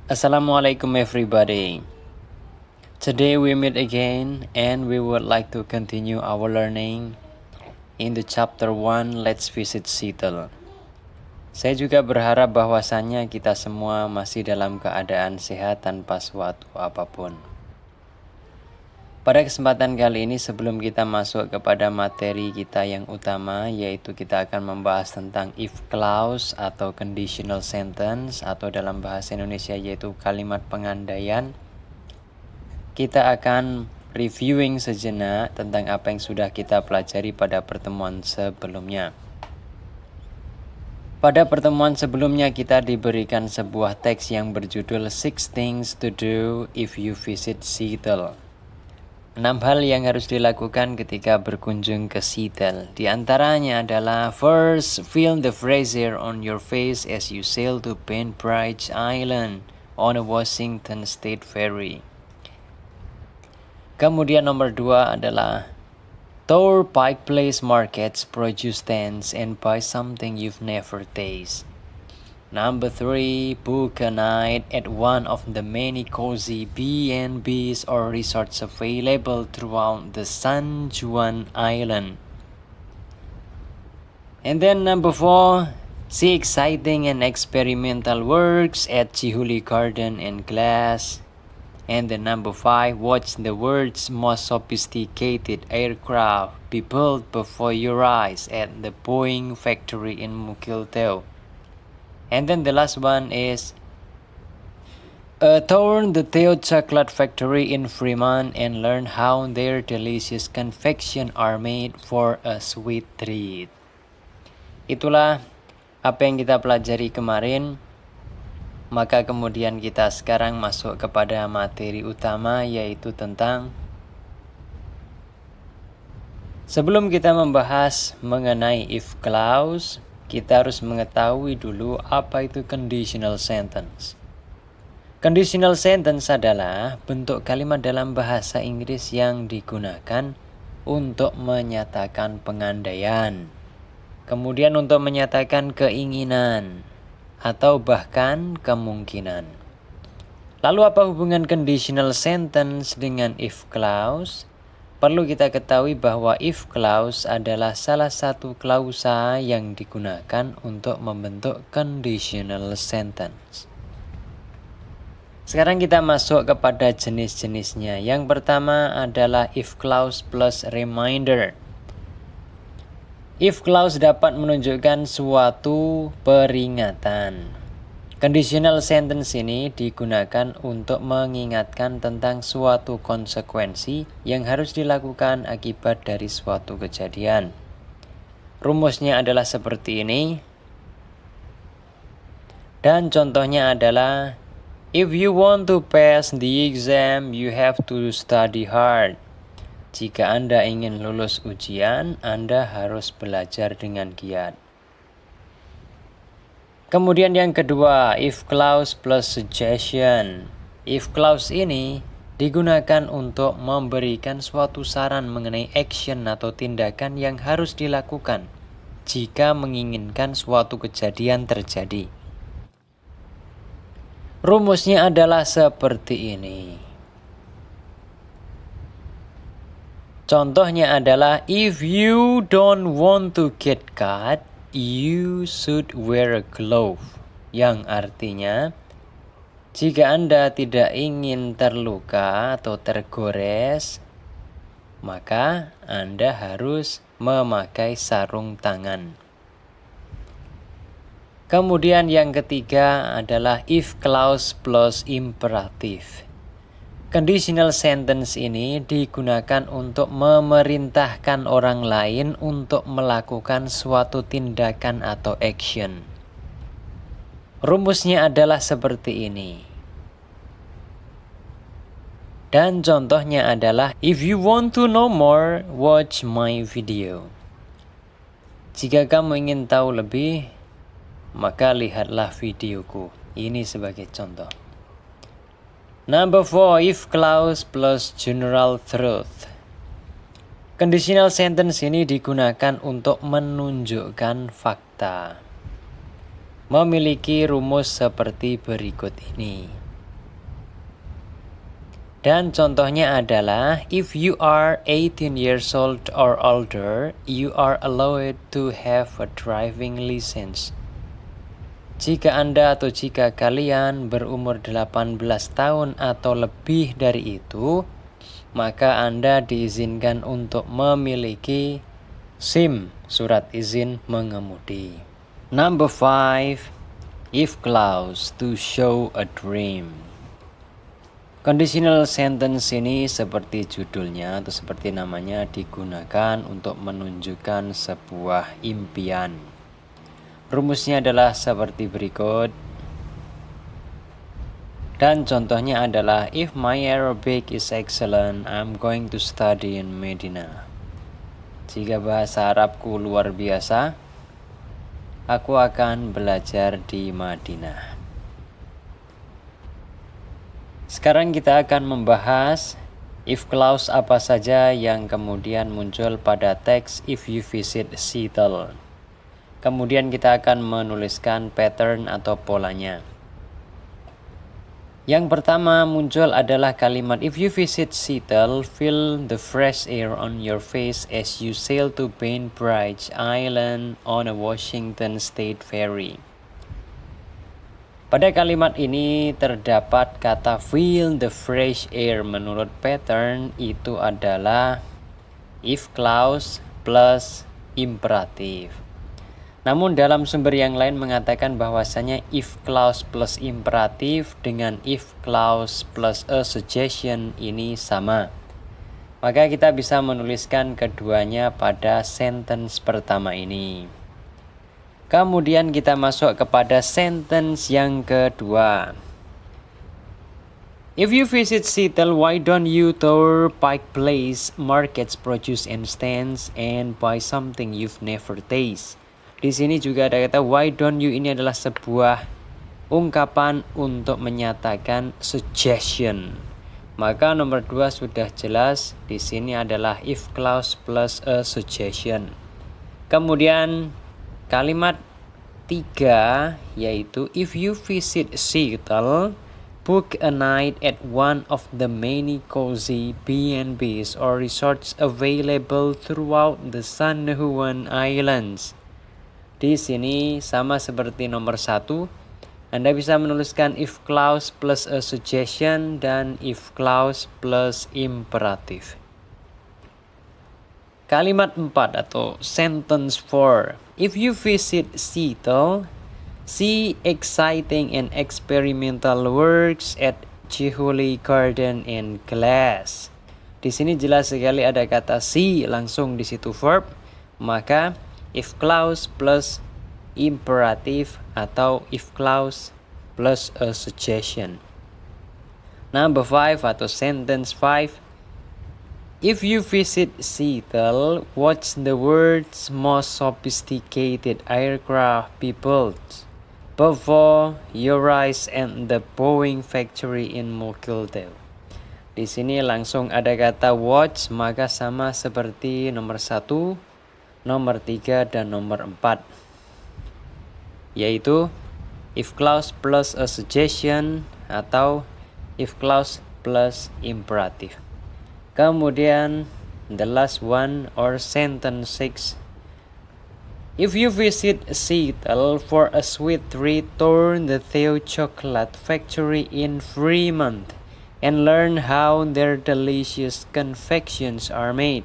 Assalamualaikum everybody. Today we meet again and we would like to continue our learning in the chapter 1 Let's Visit Seattle. Saya juga berharap bahwasannya kita semua masih dalam keadaan sehat tanpa suatu apapun. Pada kesempatan kali ini sebelum kita masuk kepada materi kita yang utama, yaitu kita akan membahas tentang if clause atau conditional sentence atau dalam bahasa Indonesia yaitu kalimat pengandaian. Kita akan reviewing sejenak tentang apa yang sudah kita pelajari pada pertemuan sebelumnya. Pada pertemuan sebelumnya kita diberikan sebuah teks yang berjudul 6 Things to Do If You Visit Seattle. 6 hal yang harus dilakukan ketika berkunjung ke Seattle. Di antaranya adalah first, film the freezer on your face as you sail to Bridge Island on a Washington State Ferry. Kemudian nomor 2 adalah tour Pike Place Market's produce stands and buy something you've never tasted. Number 3, book a night at one of the many cozy B&Bs or resorts available throughout the San Juan Island. And then number 4, see exciting and experimental works at Chihuly Garden and Glass. And then number 5, watch the world's most sophisticated aircraft be built before your eyes at the Boeing factory in Mukilteo. And then the last one is tour the Theo Chocolate Factory in Fremont and learn how their delicious confection are made for a sweet treat. Itulah apa yang kita pelajari kemarin. Maka kemudian kita sekarang masuk kepada materi utama, yaitu tentang sebelum kita membahas mengenai if clause, kita harus mengetahui dulu apa itu conditional sentence. Conditional sentence adalah bentuk kalimat dalam bahasa Inggris yang digunakan untuk menyatakan pengandaian, kemudian untuk menyatakan keinginan, atau bahkan kemungkinan. Lalu apa hubungan conditional sentence dengan if clause? Perlu kita ketahui bahwa if clause adalah salah satu klausa yang digunakan untuk membentuk conditional sentence. Sekarang kita masuk kepada jenis-jenisnya. Yang pertama adalah if clause plus reminder. If clause dapat menunjukkan suatu peringatan. Conditional sentence ini digunakan untuk mengingatkan tentang suatu konsekuensi yang harus dilakukan akibat dari suatu kejadian. Rumusnya adalah seperti ini. Dan contohnya adalah, if you want to pass the exam, you have to study hard. Jika Anda ingin lulus ujian, Anda harus belajar dengan giat. Kemudian yang kedua, if clause plus suggestion. If clause ini digunakan untuk memberikan suatu saran mengenai action atau tindakan yang harus dilakukan jika menginginkan suatu kejadian terjadi. Rumusnya adalah seperti ini. Contohnya adalah, if you don't want to get cut, you should wear a glove. Yang artinya, jika Anda tidak ingin terluka atau tergores, maka Anda harus memakai sarung tangan. Kemudian yang ketiga adalah if clause plus imperative. Conditional sentence ini digunakan untuk memerintahkan orang lain untuk melakukan suatu tindakan atau action. Rumusnya adalah seperti ini. Dan contohnya adalah, if you want to know more, watch my video. Jika kamu ingin tahu lebih, maka lihatlah videoku. Ini sebagai contoh. Number 4, if clause plus general truth. Conditional sentence ini digunakan untuk menunjukkan fakta. Memiliki rumus seperti berikut ini. Dan contohnya adalah, if you are 18 years old or older, you are allowed to have a driving license. Jika Anda atau jika kalian berumur 18 tahun atau lebih dari itu, maka Anda diizinkan untuk memiliki SIM, surat izin mengemudi. Number 5, if clause, to show a dream. Conditional sentence ini seperti judulnya atau seperti namanya digunakan untuk menunjukkan sebuah impian. Rumusnya adalah seperti berikut. Dan contohnya adalah, if my Arabic is excellent, I'm going to study in Medina. Jika bahasa Arabku luar biasa, aku akan belajar di Madinah. Sekarang kita akan membahas if clause apa saja yang kemudian muncul pada teks if you visit Seattle. Kemudian kita akan menuliskan pattern atau polanya. Yang pertama muncul adalah kalimat, if you visit Seattle, feel the fresh air on your face as you sail to Bainbridge Island on a Washington State ferry. Pada kalimat ini terdapat kata feel the fresh air. Menurut pattern itu adalah if clause plus imperatif. Namun dalam sumber yang lain mengatakan bahwasanya if clause plus imperatif dengan if clause plus a suggestion ini sama. Maka kita bisa menuliskan keduanya pada sentence pertama ini. Kemudian kita masuk kepada sentence yang kedua. If you visit Seattle, why don't you tour Pike Place, markets, produce and stands, and buy something you've never tasted? Di sini juga ada kata why don't you, ini adalah sebuah ungkapan untuk menyatakan suggestion. Maka nomor 2 sudah jelas, di sini adalah if clause plus a suggestion. Kemudian kalimat 3 yaitu if you visit Seattle, book a night at one of the many cozy B&Bs or resorts available throughout the San Juan Islands. Di sini sama seperti nomor 1, Anda bisa menuliskan if clause plus a suggestion dan if clause plus imperatif. Kalimat 4 atau sentence 4. If you visit Seattle, see exciting and experimental works at Chihuly Garden and Glass. Di sini jelas sekali ada kata see langsung di situ verb, maka if clause plus imperatif atau if clause plus a suggestion. Number 5 atau sentence 5. If you visit Seattle, watch the world's most sophisticated aircraft be built before your eyes at the Boeing factory in Mokilteo. Di sini langsung ada kata watch, maka sama seperti nomor 1, nomor 3, dan nomor 4. Yaitu if clause plus a suggestion atau if clause plus imperatif. Kemudian the last one or sentence 6. If you visit Seattle for a sweet treat, tour the Theo Chocolate Factory in Fremont and learn how their delicious confections are made.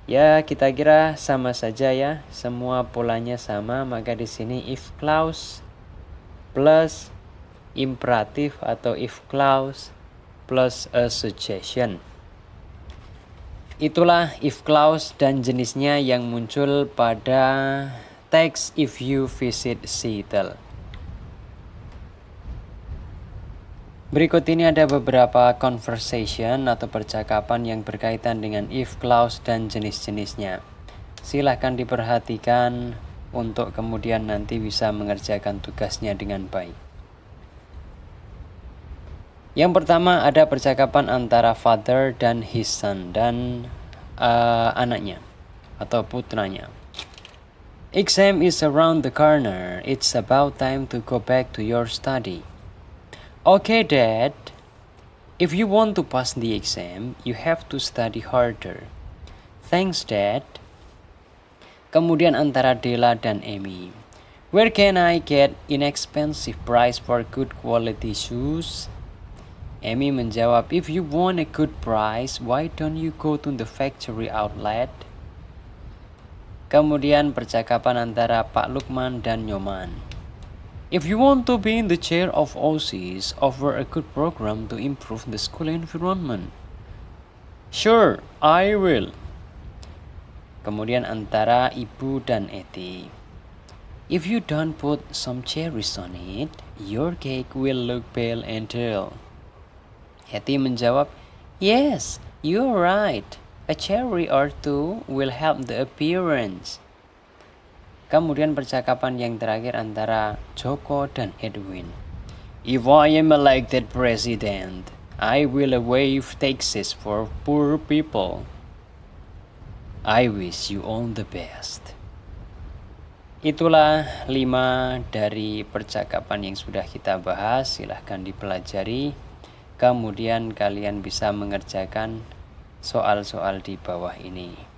Ya, kita kira sama saja ya, semua polanya sama, maka di sini if clause plus imperatif atau if clause plus a suggestion. Itulah if clause dan jenisnya yang muncul pada teks if you visit Seattle. Berikut ini ada beberapa conversation atau percakapan yang berkaitan dengan if clause dan jenis-jenisnya. Silahkan diperhatikan untuk kemudian nanti bisa mengerjakan tugasnya dengan baik. Yang pertama ada percakapan antara father dan his son dan anaknya atau putranya. Exam is around the corner. It's about time to go back to your study. Okay, Dad. If you want to pass the exam, you have to study harder. Thanks, Dad. Kemudian antara Della dan Amy. Where can I get inexpensive price for good quality shoes? Amy menjawab, if you want a good price, why don't you go to the factory outlet? Kemudian percakapan antara Pak Lukman dan Nyoman. If you want to be in the chair of OSIS, offer a good program to improve the school environment. Sure, I will. Kemudian antara Ibu dan Eti. If you don't put some cherries on it, your cake will look pale and dull. Eti menjawab, yes, you're right. A cherry or two will help the appearance. Kemudian percakapan yang terakhir antara Joko dan Edwin. If I am elected president, I will waive taxes for poor people. I wish you all the best. Itulah 5 dari percakapan yang sudah kita bahas. Silahkan dipelajari. Kemudian kalian bisa mengerjakan soal-soal di bawah ini.